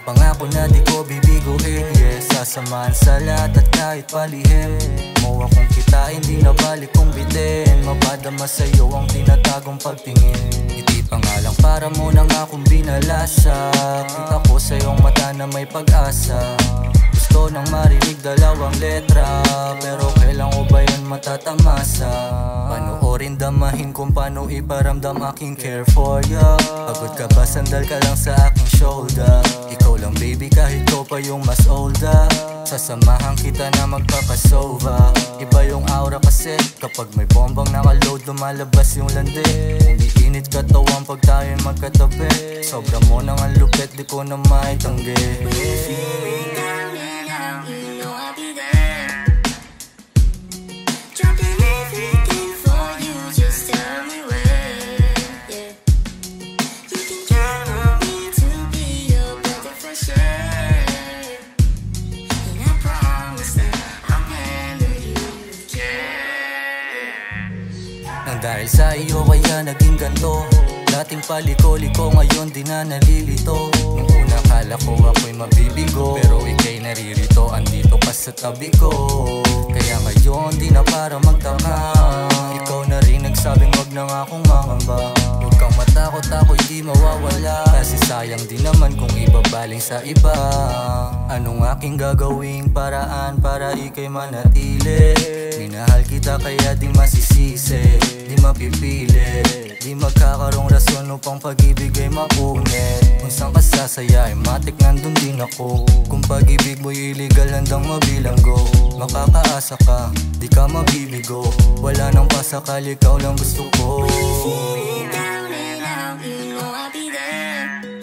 Pangako na di ko bibiguin, yeah. Sasamahan sa lahat at kahit palihim. Mo akong kitain, di na balik kong bitin. Mapadama sa'yo ang tinatagong pagtingin. Hindi pa nga lang para mo nang akong binalasa. Kita ko sa iyong mata na may pag-asa. Gusto nang marinig dalawang letra, pero kailan ko ba yan matatamasa? Panoorin damahin kung paano iparamdam aking care for ya. Pagod ka ba, sandal ka lang sa aking shoulder. Ikaw lang baby kahit ko pa yung mas older. Sasamahan kita na magpapasova. Iba yung aura kasi kapag may bombang nakaload, lumalabas yung landi. Umiinit katawan pag tayo'y magkatabi. Sobra mo nang ang lupet, di ko na maitanggi. Nang dahil sa iyo kaya naging ganto. Dating paliko-liko ngayon di na nalilito. Nung una kala ko ako'y mabibigo, pero ika'y naririto, andito ka sa tabi ko. Kaya ngayon di na para magtaka. Ikaw na rin nagsabing wag na nga akong mangamba. Huwag kang matakot, ako'y di mawawala. Kasi sayang din naman kung ibabaling sa iba. Anong aking gagawing paraan para ika'y manatili? Minahal kita kaya di masisisi, di mapipili. Di magkakaroong rason upang pag-ibig ay mapunit. Kung saan ka sasaya ay matik nandun din ako. Kung pag-ibig mo'y illegal handang mabilanggo. Makakaasa ka, di ka mabibigo. Wala nang pasakali, ikaw lang gusto ko. When you feel me down and out, you know I'll be there.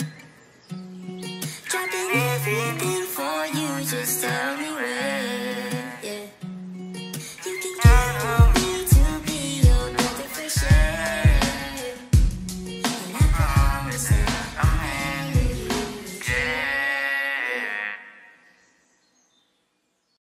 Dropping everything